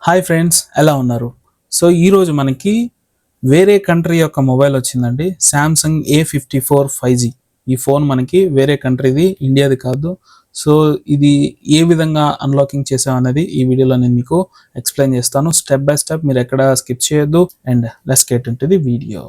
Hi friends, ఎలా ఉన్నారు? So ఈరోజు మనకి వేరే కంట్రీ యొక్క మొబైల్ వచ్చిందండి. Samsung A54 5G. ఈ ఫోన్ మనకి వేరే కంట్రీది, ఇండియాది కాదు. సో ఇది ఏ విధంగా అన్లాకింగ్ చేసామనేది ఈ వీడియోలో నేను మీకు ఎక్స్ప్లెయిన్ చేస్తాను. స్టెప్ బై స్టెప్, మీరు ఎక్కడ స్కిప్ చేయొద్దు. And let's get into the video.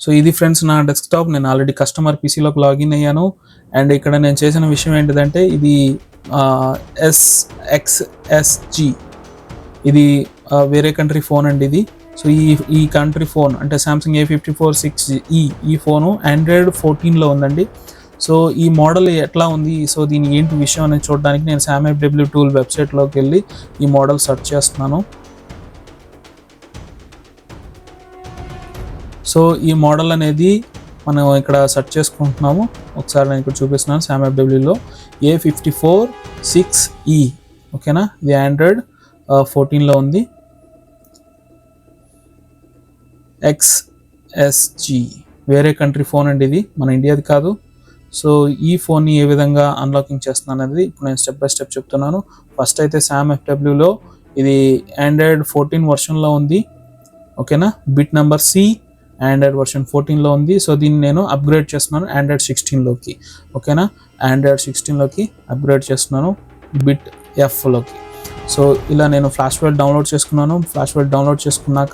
So ఇది ఫ్రెండ్స్ నా డెస్క్టాప్. నేను ఆల్రెడీ కస్టమర్ పీసీలోకి లాగిన్ అయ్యాను. అండ్ ఇక్కడ నేను చేసిన విషయం ఏంటిదంటే, ఇది SXSG, ఇది వేరే కంట్రీ ఫోన్ అండి ఇది. సో ఈ కంట్రీ ఫోన్ అంటే శాంసంగ్ A54 6E, ఈ ఫోను Android 14లో ఉందండి. సో ఈ మోడల్ ఎట్లా ఉంది, సో దీని ఏంటి విషయం అనేది చూడడానికి నేను SamFW టూల్ వెబ్సైట్లోకి వెళ్ళి ఈ మోడల్ సెర్చ్ చేస్తున్నాను. సో ఈ మోడల్ అనేది మనం ఇక్కడ సెర్చ్ చేసుకుంటున్నాము. ఒకసారి నేను ఇక్కడ చూపిస్తున్నాను. SamFWలో A54 6E, ఓకేనా. ఇది Android 14లో ఉంది. XSG వేరే కంట్రీ ఫోన్ అండి ఇది, మన ఇండియాది కాదు. సో ఈ ఫోన్ని ఏ విధంగా అన్లాకింగ్ చేస్తున్నాను అనేది ఇప్పుడు నేను స్టెప్ బై స్టెప్ చెప్తున్నాను. ఫస్ట్ అయితే SamFWలో ఇది Android 14 వర్షన్లో ఉంది, ఓకేనా. Bit number C Android version 14లో ఉంది. సో దీన్ని నేను అప్గ్రేడ్ చేస్తున్నాను Android 16లోకి, ఓకేనా. Android 16లోకి అప్గ్రేడ్ చేస్తున్నాను బిట్ Fలోకి. సో ఇలా నేను ఫ్లాష్ ఫైల్ డౌన్లోడ్ చేసుకున్నాను. ఫ్లాష్ ఫైల్ డౌన్లోడ్ చేసుకున్నాక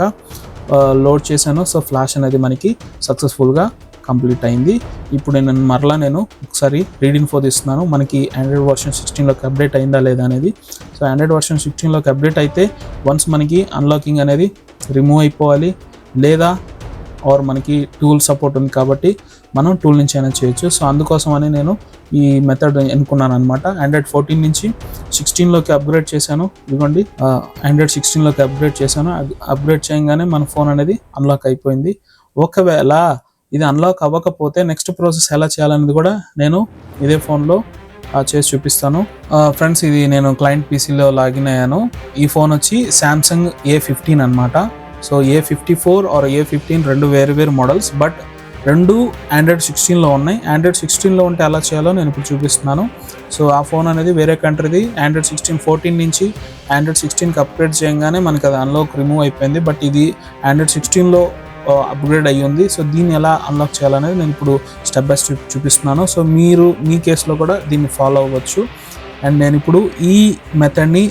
లోడ్ చేశాను. సో ఫ్లాష్ అనేది మనకి సక్సెస్ఫుల్గా కంప్లీట్ అయింది. ఇప్పుడు నేను మరలా ఒకసారి రీడింగ్ ఫోర్ తీస్తున్నాను, మనకి Android వర్షన్ 16లోకి అప్డేట్ అయిందా లేదా అనేది. సో Android వర్షన్ 16లోకి అప్డేట్ అయితే వన్స్ మనకి అన్లాకింగ్ అనేది రిమూవ్ అయిపోవాలి, లేదా ఆర్ మనకి టూల్ సపోర్ట్ ఉంది కాబట్టి మనం టూల్ నుంచి అయినా చేయొచ్చు. సో అందుకోసమని నేను ఈ మెథడ్ ఎన్నుకున్నాను అనమాట. Android 14 నుంచి 16లోకి అప్గ్రేడ్ చేశాను. ఇదిగోండి, Android 16లోకి అప్గ్రేడ్ చేశాను. అప్గ్రేడ్ చేయగానే మన ఫోన్ అనేది అన్లాక్ అయిపోయింది. ఒకవేళ ఇది అన్లాక్ అవ్వకపోతే నెక్స్ట్ ప్రాసెస్ ఎలా చేయాలనేది కూడా నేను ఇదే ఫోన్లో చేసి చూపిస్తాను. ఫ్రెండ్స్, ఇది నేను క్లయింట్ పీసీలో లాగిన్ అయ్యాను. ఈ ఫోన్ వచ్చి శాంసంగ్ A15 అనమాట. సో A54 ఆర్ A15 రెండు వేరు మోడల్స్, బట్ రెండు Android 16లో ఉన్నాయి. Android 16లో ఉంటే ఎలా చేయాలో నేను ఇప్పుడు చూపిస్తున్నాను. సో ఆ ఫోన్ అనేది వేరే కంట్రీది. Android 16 14 నుంచి Android 16కి అప్గ్రేడ్ చేయగానే మనకి అది అన్లాక్ రిమూవ్ అయిపోయింది, బట్ ఇది Android 16లో అప్గ్రేడ్ అయ్యి ఉంది. సో దీన్ని ఎలా అన్లాక్ చేయాలనేది నేను ఇప్పుడు స్టెప్ బై స్టెప్ చూపిస్తున్నాను. సో మీరు మీ కేసులో కూడా దీన్ని ఫాలో అవ్వచ్చు. అండ్ నేను ఇప్పుడు ఈ మెథడ్ని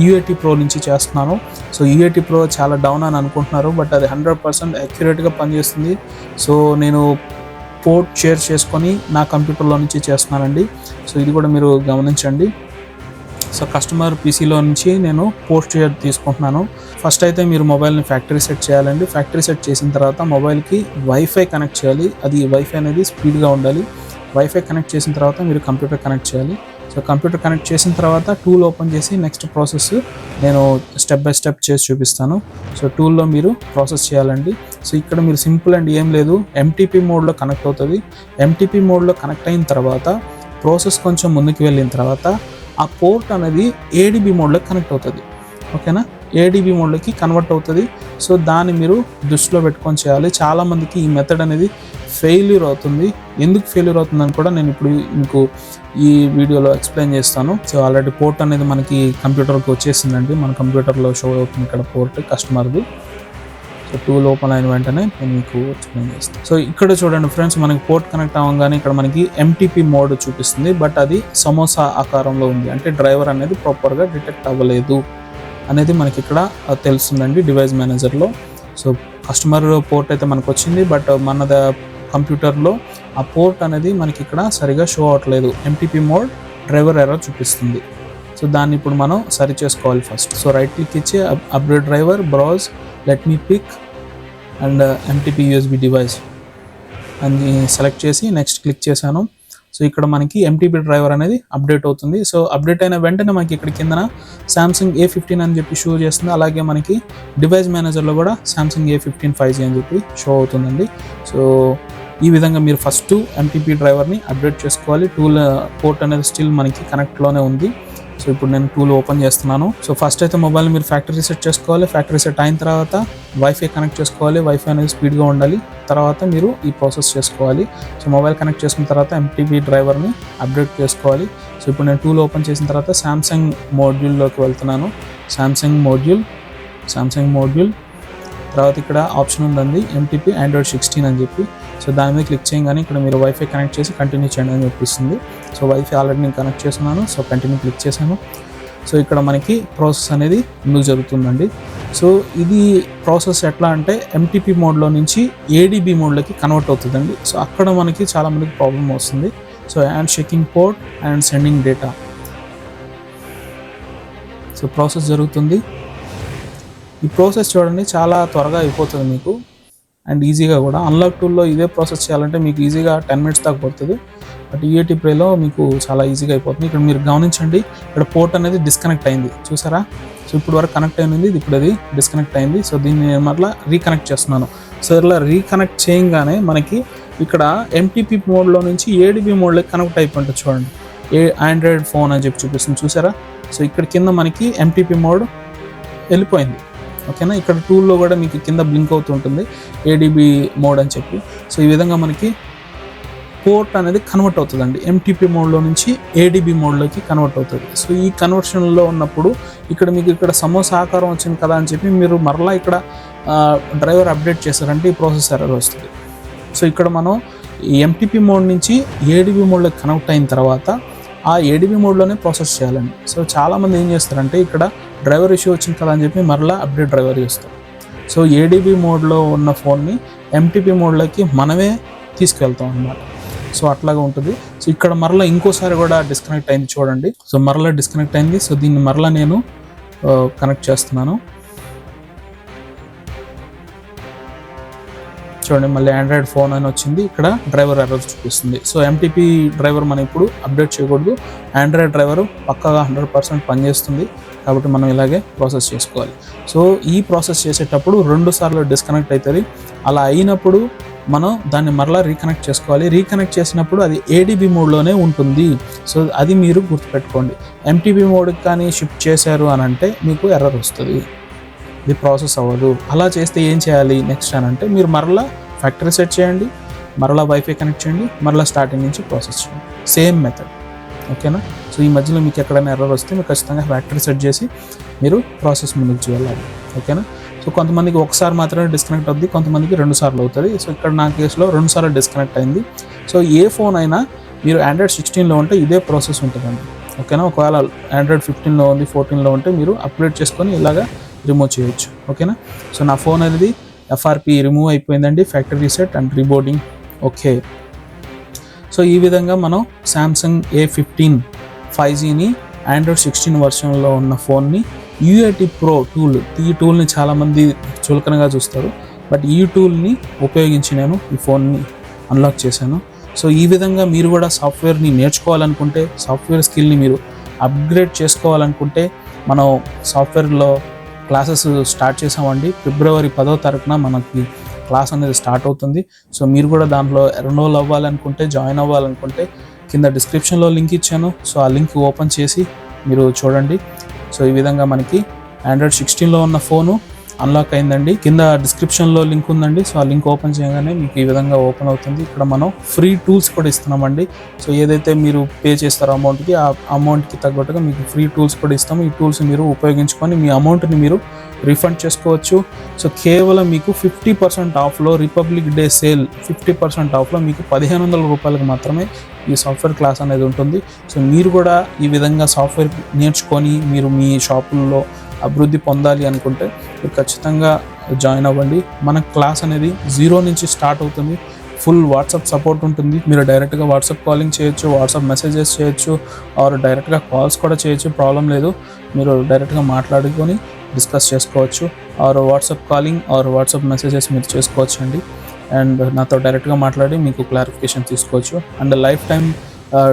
UAT Pro నుంచి చేస్తున్నాను. సో UAT Pro చాలా డౌన్ అని అనుకుంటున్నారు, బట్ అది 100% యాక్యురేట్గా పనిచేస్తుంది. సో నేను పోర్ట్ షేర్ చేసుకొని నా కంప్యూటర్లో నుంచి చేస్తున్నానండి. సో ఇది కూడా మీరు గమనించండి. సో కస్టమర్ పీసీలో నుంచి నేను పోర్ట్ షేర్ తీసుకుంటున్నాను. ఫస్ట్ అయితే మీరు మొబైల్ని ఫ్యాక్టరీ సెట్ చేయాలండి. ఫ్యాక్టరీ సెట్ చేసిన తర్వాత మొబైల్కి వైఫై కనెక్ట్ చేయాలి. అది వైఫై అనేది స్పీడ్గా ఉండాలి. వైఫై కనెక్ట్ చేసిన తర్వాత మీరు కంప్యూటర్ కనెక్ట్ చేయాలి. సో కంప్యూటర్ కనెక్ట్ చేసిన తర్వాత టూల్ ఓపెన్ చేసి నెక్స్ట్ ప్రాసెస్ నేను స్టెప్ బై స్టెప్ చేసి చూపిస్తాను. సో టూల్లో మీరు ప్రాసెస్ చేయాలండి. సో ఇక్కడ మీరు సింపుల్ అండ్ ఏం లేదు, MTP మోడ్లో కనెక్ట్ అవుతుంది. MTP మోడ్లో కనెక్ట్ అయిన తర్వాత ప్రాసెస్ కొంచెం ముందుకు వెళ్ళిన తర్వాత ఆ పోర్ట్ అనేది ADB మోడ్లోకి కనెక్ట్ అవుతుంది, ఓకేనా. ADB మోడ్లోకి కన్వర్ట్ అవుతుంది. సో దాన్ని మీరు దృష్టిలో పెట్టుకొని చేయాలి. చాలామందికి ఈ మెథడ్ అనేది ఫెయిల్యూర్ అవుతుంది. ఎందుకు ఫెయిల్యూర్ అవుతుందని కూడా నేను ఇప్పుడు మీకు ఈ వీడియోలో ఎక్స్ప్లెయిన్ చేస్తాను. సో ఆల్రెడీ పోర్ట్ అనేది మనకి కంప్యూటర్కి వచ్చేసిందండి. మన కంప్యూటర్లో షో అవుతుంది ఇక్కడ పోర్ట్ కస్టమర్ది. సో టూల్ ఓపెన్ అయిన వెంటనే నేను మీకు ఎక్స్ప్లెయిన్ చేస్తాను. సో ఇక్కడ చూడండి ఫ్రెండ్స్, మనకి పోర్ట్ కనెక్ట్ అవ్వగానే ఇక్కడ మనకి MTP మోడ్ చూపిస్తుంది, బట్ అది సమోసా ఆకారంలో ఉంది. అంటే డ్రైవర్ అనేది ప్రాపర్గా డిటెక్ట్ అవ్వలేదు అనేది మనకి ఇక్కడ తెలుస్తుందండి డివైస్ మేనేజర్లో. సో కస్టమర్ పోర్ట్ అయితే మనకు వచ్చింది, బట్ మన కంప్యూటర్లో ఆ పోర్ట్ అనేది మనకి ఇక్కడ సరిగా షో అవ్వట్లేదు. MTP మోడ్ డ్రైవర్ ఎర్రర్ చూపిస్తుంది. సో దాన్ని ఇప్పుడు మనం సరి చేసుకోవాలి ఫస్ట్. సో రైట్ క్లిక్ ఇచ్చి upgrade driver, browse, let me pick and MTP USB device అని సెలెక్ట్ చేసి నెక్స్ట్ క్లిక్ చేశాను. సో ఇక్కడ మనకి MTP డ్రైవర్ అనేది అప్డేట్ అవుతుంది. సో అప్డేట్ అయిన వెంటనే మనకి ఇక్కడ కిందన శాంసంగ్ A15 అని చెప్పి షో చేస్తుంది. అలాగే మనకి డివైస్ మేనేజర్లో కూడా శాంసంగ్ A15 5G అని చెప్పి షో అవుతుందండి. సో ఈ విధంగా మీరు ఫస్ట్ MTP డ్రైవర్ని అప్డేట్ చేసుకోవాలి. టూల్ పోర్ట్ అనేది స్టిల్ మనకి కనెక్ట్లోనే ఉంది. సో ఇప్పుడు నేను టూల్ ఓపెన్ చేస్తున్నాను. సో ఫస్ట్ అయితే మొబైల్ మీరు ఫ్యాక్టరీ రీసెట్ చేసుకోవాలి. ఫ్యాక్టరీ రీసెట్ అయిన తర్వాత వైఫై కనెక్ట్ చేసుకోవాలి. వైఫై అనేది స్పీడ్గా ఉండాలి. తర్వాత మీరు ఈ ప్రాసెస్ చేసుకోవాలి. సో మొబైల్ కనెక్ట్ చేసుకున్న తర్వాత MTP డ్రైవర్ని అప్డేట్ చేసుకోవాలి. సో ఇప్పుడు నేను టూల్ ఓపెన్ చేసిన తర్వాత సామ్సంగ్ మోడ్యూల్లోకి వెళ్తున్నాను. సామ్సంగ్ మోడ్యూల్ తర్వాత ఇక్కడ ఆప్షన్ ఉందండి MTP Android 16 అని చెప్పి. సో దాని మీద క్లిక్ చేయగానే ఇక్కడ మీరు వైఫై కనెక్ట్ చేసి కంటిన్యూ చేయండి అని చెప్పిస్తుంది. సో వైఫై ఆల్రెడీ నేను కనెక్ట్ చేస్తున్నాను. సో కంటిన్యూ క్లిక్ చేశాను. సో ఇక్కడ మనకి ప్రాసెస్ అనేది ముందుకు జరుగుతుందండి. సో ఇది ప్రాసెస్ ఎట్లా అంటే MTP మోడ్లో నుంచి ADB మోడ్లోకి కన్వర్ట్ అవుతుందండి. సో అక్కడ మనకి చాలా మందికి ప్రాబ్లం వస్తుంది. So hand shaking port and sending data. So process జరుగుతుంది. ఈ ప్రాసెస్ చూడండి చాలా త్వరగా అయిపోతుంది మీకు అండ్ ఈజీగా కూడా. అన్లాక్ టూల్లో ఇదే ప్రాసెస్ చేయాలంటే మీకు ఈజీగా 10 minutes దాకా పడుతుంది. బట్ EAT Playలో మీకు చాలా ఈజీగా అయిపోతుంది. ఇక్కడ మీరు గమనించండి, ఇక్కడ పోర్ట్ అనేది డిస్కనెక్ట్ అయింది చూసారా. సో ఇప్పుడు వరకు కనెక్ట్ అయింది, ఇప్పుడు అది డిస్కనెక్ట్ అయింది. సో దీన్ని నేను మరలా రీకనెక్ట్ చేస్తున్నాను. సో ఇలా రీకనెక్ట్ చేయగానే మనకి ఇక్కడ MTP మోడ్లో నుంచి ADB మోడ్లోకి కనెక్ట్ అయిపోయింది చూడండి. ఆండ్రాయిడ్ ఫోన్ అని చెప్పి చూపిస్తుంది చూసారా. సో ఇక్కడ కింద మనకి MTP మోడ్ వెళ్ళిపోయింది. ఓకేనా, ఇక్కడ టూల్లో కూడా మీకు కింద బ్లింక్ అవుతుంటుంది ADB మోడ్ అని చెప్పి. సో ఈ విధంగా మనకి పోర్ట్ అనేది కన్వర్ట్ అవుతుందండి. MTP మోడ్లో నుంచి ADB మోడ్లోకి కన్వర్ట్ అవుతుంది. సో ఈ కన్వర్షన్లో ఉన్నప్పుడు ఇక్కడ మీకు ఇక్కడ సమోసా ఆకారం వచ్చింది కదా అని చెప్పి మీరు మరలా ఇక్కడ డ్రైవర్ అప్డేట్ చేశారంటే ఈ ప్రాసెస్ ఎర్రర్ వస్తుంది. సో ఇక్కడ మనం ఈ MTP మోడ్ నుంచి ADB మోడ్లోకి కనెక్ట్ అయిన తర్వాత ఆ ADB మోడ్లోనే ప్రాసెస్ చేయాలండి. సో చాలామంది ఏం చేస్తారంటే ఇక్కడ డ్రైవర్ ఇష్యూ వచ్చింది కదా అని చెప్పి మరలా అప్డేట్ డ్రైవర్ చేస్తారు. సో ADB మోడ్లో ఉన్న ఫోన్ని MTP మోడ్లోకి మనమే తీసుకెళ్తాం అన్నమాట. సో అట్లాగా ఉంటుంది. సో ఇక్కడ మరలా ఇంకోసారి కూడా డిస్కనెక్ట్ అయింది చూడండి. సో మరలా డిస్కనెక్ట్ అయింది. సో దీన్ని మరలా నేను కనెక్ట్ చేస్తున్నాను. చూడండి మళ్ళీ ఆండ్రాయిడ్ ఫోన్ అని వచ్చింది, ఇక్కడ డ్రైవర్ ఎర్రర్ చూపిస్తుంది. సో MTP డ్రైవర్ మనం ఇప్పుడు అప్డేట్ చేయకూడదు. ఆండ్రాయిడ్ డ్రైవర్ పక్కాగా 100% పనిచేస్తుంది కాబట్టి మనం ఇలాగే ప్రాసెస్ చేసుకోవాలి. సో ఈ ప్రాసెస్ చేసేటప్పుడు 2 సార్లు డిస్కనెక్ట్ అవుతుంది. అలా అయినప్పుడు మనం దాన్ని మరలా రీకనెక్ట్ చేసుకోవాలి. రీకనెక్ట్ చేసినప్పుడు అది ADB మోడ్లోనే ఉంటుంది. సో అది మీరు గుర్తుపెట్టుకోండి. MTP మోడ్కి కానీ షిఫ్ట్ చేశారు అని అంటే మీకు ఎర్రర్ వస్తుంది, ఇది ప్రాసెస్ అవ్వదు. అలా చేస్తే ఏం చేయాలి నెక్స్ట్ అని అంటే మీరు మరలా ఫ్యాక్టరీ సెట్ చేయండి, మరలా వైఫై కనెక్ట్ చేయండి, మరలా స్టార్టింగ్ నుంచి ప్రాసెస్ చేయండి. Same method. ఓకేనా. సో ఈ మధ్యలో మీకు ఎక్కడైనా ఎర్రర్ వస్తే మీరు ఖచ్చితంగా ఫ్యాక్టరీ సెట్ చేసి మీరు ప్రాసెస్ ముందుకు వెళ్ళాలి. ఓకేనా. సో కొంతమందికి ఒకసారి మాత్రమే డిస్కనెక్ట్ అవుతుంది, కొంతమందికి 2 సార్లు అవుతుంది. సో ఇక్కడ నా కేసులో 2 సార్లు డిస్కనెక్ట్ అయింది. సో ఏ ఫోన్ అయినా మీరు Android 16లో ఉంటే ఇదే ప్రాసెస్ ఉంటుందండి. ఓకేనా. ఒకవేళ Android 15లో ఉంది, 14లో ఉంటే మీరు అప్డేట్ చేసుకొని ఇలాగా రిమూవ్ చేయొచ్చు. ఓకేనా. సో నా ఫోన్ అనేది FRP రిమూవ్ అయిపోయిందండి, factory reset and rebooting. Okay. So ఈ విధంగా మనం Samsung A15 5Gని Android 16 వర్షన్లో ఉన్న ఫోన్ని UAT Pro టూల్, ఈ టూల్ని చాలామంది చులకనగా చూస్తారు, బట్ ఈ టూల్ని ఉపయోగించి నేను ఈ ఫోన్ని అన్లాక్ చేశాను. సో ఈ విధంగా మీరు కూడా సాఫ్ట్వేర్ని నేర్చుకోవాలనుకుంటే, సాఫ్ట్వేర్ స్కిల్ని మీరు అప్గ్రేడ్ చేసుకోవాలనుకుంటే మనం సాఫ్ట్వేర్లో క్లాసెస్ స్టార్ట్ చేసామండి. February 10వ తారీఖున మనకి క్లాస్ అనేది స్టార్ట్ అవుతుంది. సో మీరు కూడా దాంట్లో ఎన్రోల్ అవ్వాలనుకుంటే, జాయిన్ అవ్వాలనుకుంటే కింద డిస్క్రిప్షన్లో లింక్ ఇచ్చాను. సో ఆ లింక్ ఓపెన్ చేసి మీరు చూడండి. సో ఈ విధంగా మనకి Android 16లో ఉన్న ఫోను అన్లాక్ అయిందండి. కింద డిస్క్రిప్షన్లో లింక్ ఉందండి. సో ఆ లింక్ ఓపెన్ చేయగానే మీకు ఈ విధంగా ఓపెన్ అవుతుంది. ఇక్కడ మనం ఫ్రీ టూల్స్ కూడా ఇస్తున్నామండి. సో ఏదైతే మీరు పే చేస్తారో అమౌంట్కి, ఆ అమౌంట్కి తగ్గట్టుగా మీకు ఫ్రీ టూల్స్ కూడా ఇస్తాము. ఈ టూల్స్ మీరు ఉపయోగించుకొని మీ అమౌంట్ని మీరు రీఫండ్ చేసుకోవచ్చు. సో కేవలం మీకు 50% ఆఫ్లో, రిపబ్లిక్ డే సేల్ 50% ఆఫ్లో మీకు 1500 రూపాయలకు మాత్రమే ఈ సాఫ్ట్వేర్ క్లాస్ అనేది ఉంటుంది. సో మీరు కూడా ఈ విధంగా సాఫ్ట్వేర్ నేర్చుకొని మీరు మీ షాపుల్లో అభివృద్ధి పొందాలి అనుకుంటే మీరు ఖచ్చితంగా జాయిన్ అవ్వండి. మన క్లాస్ అనేది 0 నుంచి స్టార్ట్ అవుతుంది. ఫుల్ వాట్సాప్ సపోర్ట్ ఉంటుంది. మీరు డైరెక్ట్గా వాట్సాప్ కాలింగ్ చేయొచ్చు, వాట్సాప్ మెసేజెస్ చేయొచ్చు, ఆర్ డైరెక్ట్గా కాల్స్ కూడా చేయొచ్చు, ప్రాబ్లం లేదు. మీరు డైరెక్ట్గా మాట్లాడుకొని డిస్కస్ చేసుకోవచ్చు, are WhatsApp calling are WhatsApp messages మీరు చేసుకోవచ్చు అండి. అండ్ నాతో డైరెక్ట్గా మాట్లాడి మీకు క్లారిఫికేషన్ తీసుకోవచ్చు. And life time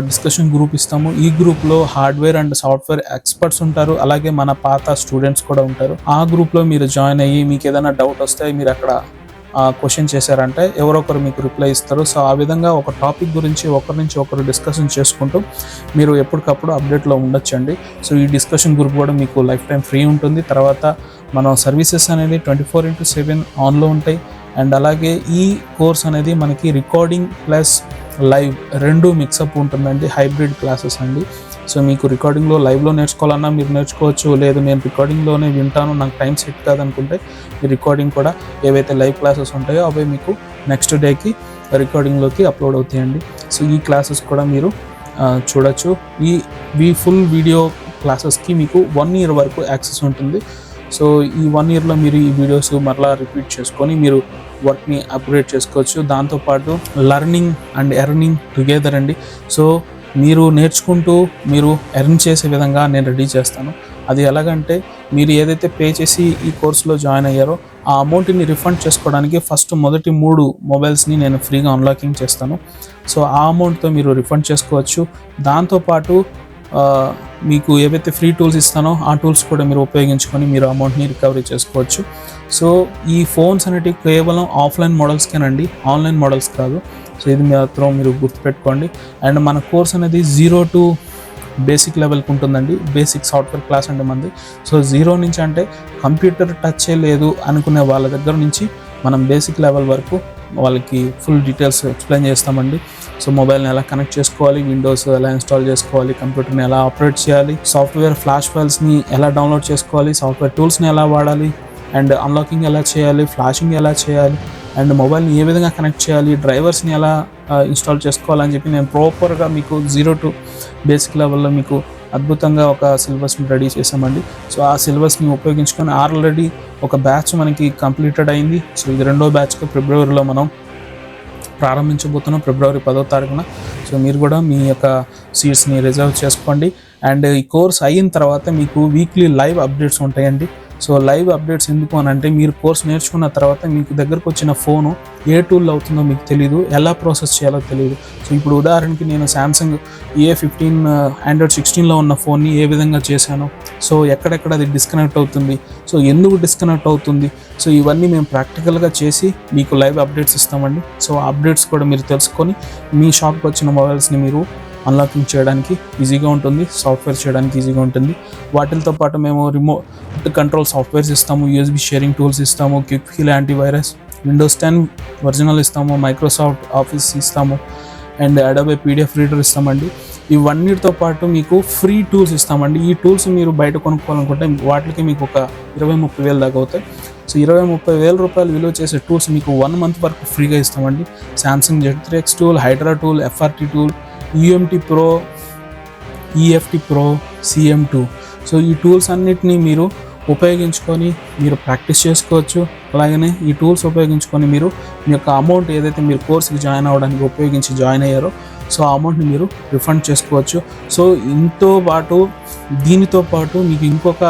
discussion group ఇస్తాము. ఈ గ్రూప్లో హార్డ్వేర్ అండ్ సాఫ్ట్వేర్ ఎక్స్పర్ట్స్ ఉంటారు, అలాగే మన పాత స్టూడెంట్స్ కూడా ఉంటారు. ఆ గ్రూప్లో మీరు జాయిన్ అయ్యి మీకు ఏదైనా డౌట్ వస్తే మీరు అక్కడ క్వశ్చన్ చేశారంటే ఎవరో ఒకరు మీకు రిప్లై ఇస్తారు. సో ఆ విధంగా ఒక టాపిక్ గురించి ఒకరి నుంచి ఒకరు డిస్కషన్ చేసుకుంటూ మీరు ఎప్పటికప్పుడు అప్డేట్లో ఉండొచ్చండి. సో ఈ డిస్కషన్ గ్రూప్ కూడా మీకు లైఫ్ టైం ఫ్రీ ఉంటుంది. తర్వాత మనం సర్వీసెస్ అనేది 24/7 ఆన్లో ఉంటాయి. అండ్ అలాగే ఈ కోర్స్ అనేది మనకి రికార్డింగ్ ప్లస్ లైవ్ రెండు మిక్సప్ ఉంటుందండి. హైబ్రిడ్ క్లాసెస్ అండి. సో మీకు రికార్డింగ్లో లైవ్లో నేర్చుకోవాలన్నా మీరు నేర్చుకోవచ్చు. లేదు నేను రికార్డింగ్లోనే వింటాను, నాకు టైం సెట్ కాదనుకుంటే ఈ రికార్డింగ్ కూడా ఏవైతే లైవ్ క్లాసెస్ ఉంటాయో అవి మీకు నెక్స్ట్ డేకి రికార్డింగ్లోకి అప్లోడ్ అవుతాయండి. సో ఈ క్లాసెస్ కూడా మీరు చూడొచ్చు. ఈ ఫుల్ వీడియో క్లాసెస్కి మీకు 1 year వరకు యాక్సెస్ ఉంటుంది. సో ఈ 1 yearలో మీరు ఈ వీడియోస్ మరలా రిపీట్ చేసుకొని మీరు వర్క్ని అప్గ్రేడ్ చేసుకోవచ్చు. దాంతోపాటు లర్నింగ్ అండ్ ఎర్నింగ్ టుగెదర్ అండి. సో మీరు నేర్చుకుంటూ మీరు ఎర్న్ చేసే విధంగా నేను రెడీ చేస్తాను. అది ఎలాగంటే మీరు ఏదైతే పే చేసి ఈ కోర్సులో జాయిన్ అయ్యారో ఆ అమౌంట్ని రిఫండ్ చేసుకోవడానికి ఫస్ట్ మొదటి 3 మొబైల్స్ని నేను ఫ్రీగా అన్లాకింగ్ చేస్తాను. సో ఆ అమౌంట్తో మీరు రిఫండ్ చేసుకోవచ్చు. దాంతోపాటు మీకు ఏవైతే ఫ్రీ టూల్స్ ఇస్తానో ఆ టూల్స్ కూడా మీరు ఉపయోగించుకొని మీరు అమౌంట్ని రికవరీ చేసుకోవచ్చు. సో ఈ ఫోన్స్ అనేటివి కేవలం ఆఫ్లైన్ మోడల్స్కేనండి, ఆన్లైన్ మోడల్స్ కాదు. సో ఇది మాత్రం మీరు గుర్తుపెట్టుకోండి. అండ్ మన కోర్స్ అనేది 0 to బేసిక్ లెవెల్కి ఉంటుందండి. బేసిక్ సాఫ్ట్వేర్ క్లాస్ అంటే మంది. సో 0 నుంచి అంటే కంప్యూటర్ టచ్ లేదు అనుకునే వాళ్ళ దగ్గర నుంచి మనం బేసిక్ లెవెల్ వరకు వాళ్ళకి ఫుల్ డీటెయిల్స్ ఎక్స్ప్లెయిన్ చేస్తామండి. సో మొబైల్ని ఎలా కనెక్ట్ చేసుకోవాలి, విండోస్ ఎలా ఇన్స్టాల్ చేసుకోవాలి, కంప్యూటర్ని ఎలా ఆపరేట్ చేయాలి, సాఫ్ట్వేర్ ఫ్లాష్ ఫైల్స్ని ఎలా డౌన్లోడ్ చేసుకోవాలి, సాఫ్ట్వేర్ టూల్స్ని ఎలా వాడాలి, అండ్ అన్లాకింగ్ ఎలా చేయాలి, ఫ్లాషింగ్ ఎలా చేయాలి, అండ్ మొబైల్ని ఏ విధంగా కనెక్ట్ చేయాలి, డ్రైవర్స్ని ఎలా ఇన్స్టాల్ చేసుకోవాలని చెప్పి నేను ప్రాపర్గా మీకు 0 to బేసిక్ లెవెల్లో మీకు అద్భుతంగా ఒక సిలబస్ని రెడీ చేసామండి. సో ఆ సిలబస్ని ఉపయోగించుకొని ఆల్రెడీ ఒక బ్యాచ్ మనకి కంప్లీటెడ్ అయింది. సో ఇది 2వ బ్యాచ్గా ఫిబ్రవరిలో మనం ప్రారంభించబోతున్నాం, February 10వ తారీఖున. సో మీరు కూడా మీ యొక్క సీట్స్ని రిజర్వ్ చేసుకోండి. అండ్ ఈ కోర్స్ అయిన తర్వాత మీకు వీక్లీ లైవ్ అప్డేట్స్ ఉంటాయండి. సో లైవ్ అప్డేట్స్ ఎందుకు అని అంటే మీరు కోర్స్ నేర్చుకున్న తర్వాత మీకు దగ్గరకు వచ్చిన ఫోను ఏ టూల్ అవుతుందో మీకు తెలియదు, ఎలా ప్రాసెస్ చేయాలో తెలియదు. సో ఇప్పుడు ఉదాహరణకి నేను Samsung A15 Android 16లో ఉన్న ఫోన్ని ఏ విధంగా చేశాను, సో ఎక్కడెక్కడ అది డిస్కనెక్ట్ అవుతుంది, సో ఎందుకు డిస్కనెక్ట్ అవుతుంది, సో ఇవన్నీ మేము ప్రాక్టికల్గా చేసి మీకు లైవ్ అప్డేట్స్ ఇస్తామండి. సో ఆ అప్డేట్స్ కూడా మీరు తెలుసుకొని మీ షాప్కి వచ్చిన మొబైల్స్ని మీరు అన్లాకింగ్ చేయడానికి ఈజీగా ఉంటుంది, సాఫ్ట్వేర్ చేయడానికి ఈజీగా ఉంటుంది. వాటితో పాటు మేము రిమోట్ కంట్రోల్ సాఫ్ట్వేర్స్ ఇస్తాము, USB షేరింగ్ టూల్స్ ఇస్తాము, Quick Heal antivirus, Windows 10 original ఇస్తాము, మైక్రోసాఫ్ట్ ఆఫీస్ ఇస్తాము, అండ్ అడోబే PDF రీడర్ ఇస్తామండి. ఇవన్నిటితో పాటు మీకు ఫ్రీ టూల్స్ ఇస్తామండి. ఈ టూల్స్ మీరు బయట కొనుక్కోవాలనుకుంటే వాటికి మీకు ఒక 20-30 వేలు దాకా అవుతాయి. సో 20-30 వేల రూపాయలు విలువ చేసే టూల్స్ మీకు 1 month వరకు ఫ్రీగా ఇస్తామండి. Samsung Z3X tool, Hydra tool, FRT tool, UMT Pro, EFT Pro, CM2. So ఈ టూల్స్ అన్నిటినీ మీరు ఉపయోగించుకొని మీరు ప్రాక్టీస్ చేసుకోవచ్చు. అలాగనే ఈ టూల్స్ ఉపయోగించుకొని మీరు మీ యొక్క అమౌంట్ ఏదైతే మీరు కోర్స్కి జాయిన్ అవ్వడానికి ఉపయోగించి జాయిన్ అయ్యారో సో ఆ అమౌంట్ని మీరు రిఫండ్ చేసుకోవచ్చు. సో దీనితో పాటు మీకు ఇంకొక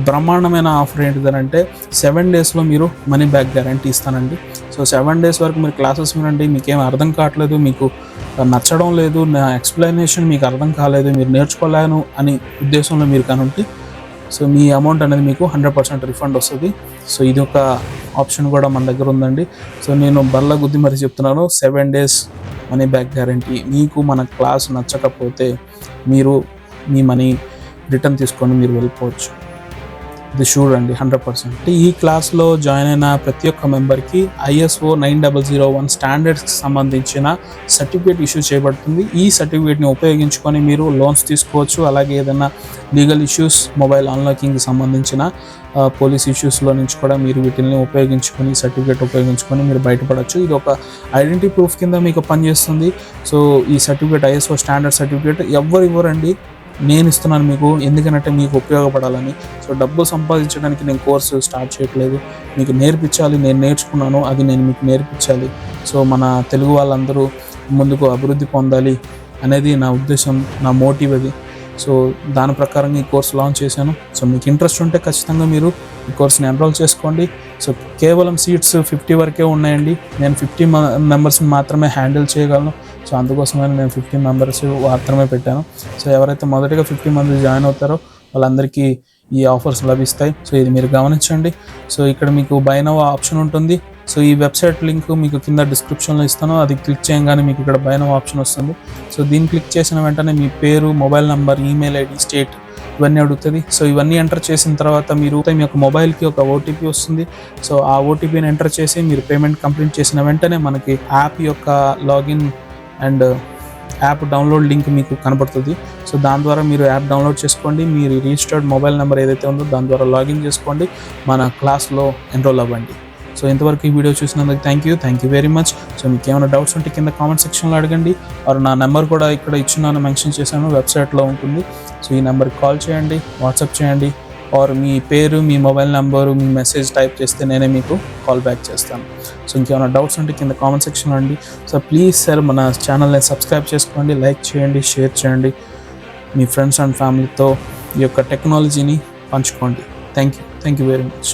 బ్రహ్మాండమైన ఆఫర్ ఏంటిదనంటే 7 daysలో మీరు మనీ బ్యాక్ గ్యారంటీ ఇస్తానండి. సో 7 days వరకు మీరు క్లాసెస్ వినండి, మీకేం అర్థం కావట్లేదు, మీకు నచ్చడం లేదు, నా ఎక్స్ప్లెనేషన్ మీకు అర్థం కాలేదు, మీరు నేర్చుకోలేను అని ఉద్దేశంలో మీరు కనుంటే సో మీ అమౌంట్ అనేది మీకు 100% రిఫండ్ వస్తుంది. సో ఇది ఒక ఆప్షన్ కూడా మన దగ్గర ఉందండి. సో నేను బల్ల గుద్ది మరి చెప్తున్నాను, 7 days మనీ బ్యాక్ గ్యారంటీ. మీకు మన క్లాస్ నచ్చకపోతే మీరు మీ మనీ రిటర్న్ తీసుకొని మీరు వెళ్ళిపోవచ్చు. ఇది షూర్ అండి, 100%. ఈ క్లాస్లో జాయిన్ అయిన ప్రతి ఒక్క మెంబర్కి ISO 9001 స్టాండర్డ్స్కి సంబంధించిన సర్టిఫికేట్ ఇష్యూ చేయబడుతుంది. ఈ సర్టిఫికేట్ని ఉపయోగించుకొని మీరు లోన్స్ తీసుకోవచ్చు. అలాగే ఏదైనా లీగల్ ఇష్యూస్, మొబైల్ అన్లాకింగ్కి సంబంధించిన పోలీస్ ఇష్యూస్లో నుంచి కూడా మీరు వీటిని ఉపయోగించుకొని సర్టిఫికేట్ ఉపయోగించుకొని మీరు బయటపడవచ్చు. ఇది ఒక ఐడెంటిటీ ప్రూఫ్ కింద మీకు పనిచేస్తుంది. సో ఈ సర్టిఫికేట్ ISO స్టాండర్డ్ సర్టిఫికేట్ ఎవరు ఇవ్వరండి, నేను ఇస్తున్నాను మీకు. ఎందుకంటే మీకు ఉపయోగపడాలని. సో డబ్బు సంపాదించడానికి నేను కోర్సు స్టార్ట్ చేయట్లేదు, మీకు నేర్పించాలి. నేను నేర్చుకున్నాను, అది నేను మీకు నేర్పించాలి. సో మన తెలుగు వాళ్ళందరూ ముందుకు అభివృద్ధి పొందాలి అనేది నా ఉద్దేశం, నా మోటివ్ అది. సో దాని ప్రకారం ఈ కోర్స్ లాంచ్ చేశాను. సో మీకు ఇంట్రెస్ట్ ఉంటే ఖచ్చితంగా మీరు ఈ కోర్స్ని ఎన్రోల్ చేసుకోండి. సో కేవలం సీట్స్ 50 వరకే ఉన్నాయండి. నేను 50 మెంబర్స్ని మాత్రమే హ్యాండిల్ చేయగలను. సో అందుకోసమే నేను 50 మెంబర్స్ మాత్రమే పెట్టాను. సో ఎవరైతే మొదటిగా 50 మంది జాయిన్ అవుతారో వాళ్ళందరికీ ఈ ఆఫర్స్ లభిస్తాయి. సో ఇది మీరు గమనించండి. సో ఇక్కడ మీకు బై నౌ ఆప్షన్ ఉంటుంది. సో ఈ వెబ్సైట్ లింక్ మీకు కింద డిస్క్రిప్షన్లో ఇస్తాను. అది క్లిక్ చేయగానే మీకు ఇక్కడ బై నౌ ఆప్షన్ వస్తుంది. సో దీన్ని క్లిక్ చేసిన వెంటనే మీ పేరు, mobile number, email ID, state ఇవన్నీ అడుగుతుంది. సో ఇవన్నీ ఎంటర్ చేసిన తర్వాత మీరు మీ యొక్క మొబైల్కి ఒక ఓటీపీ వస్తుంది. సో ఆ ఓటీపీని ఎంటర్ చేసి మీరు పేమెంట్ కంప్లీట్ చేసిన వెంటనే మనకి యాప్ యొక్క login and app download link మీకు కనబడుతుంది. సో దాని ద్వారా మీరు యాప్ డౌన్లోడ్ చేసుకోండి. మీరు రిజిస్టర్డ్ మొబైల్ నెంబర్ ఏదైతే ఉందో దాని ద్వారా లాగిన్ చేసుకోండి, మన క్లాస్లో ఎన్రోల్ అవ్వండి. సో ఇంతవరకు ఈ వీడియో చూసినందుకు thank you very much. So మీకు ఏమైనా డౌట్స్ ఉంటే కింద కామెంట్ సెక్షన్లో అడగండి. ఆర్ నా నెంబర్ కూడా ఇక్కడ ఇచ్చున్నాను, మెన్షన్ చేశాను, వెబ్సైట్లో ఉంటుంది. సో ఈ నెంబర్కి కాల్ చేయండి, వాట్సాప్ చేయండి, ఆర్ మీ పేరు, మీ మొబైల్ నెంబరు, మీ మెసేజ్ టైప్ చేస్తే నేనే మీకు కాల్ బ్యాక్ చేస్తాను. సో ఇంకేమైనా డౌట్స్ ఉంటే కింద కామెంట్ సెక్షన్లో అండి. సో ప్లీజ్ సార్ మన ఛానల్ని సబ్స్క్రైబ్ చేసుకోండి, లైక్ చేయండి, షేర్ చేయండి, మీ ఫ్రెండ్స్ అండ్ ఫ్యామిలీతో ఈ యొక్క టెక్నాలజీని పంచుకోండి. Thank you very much.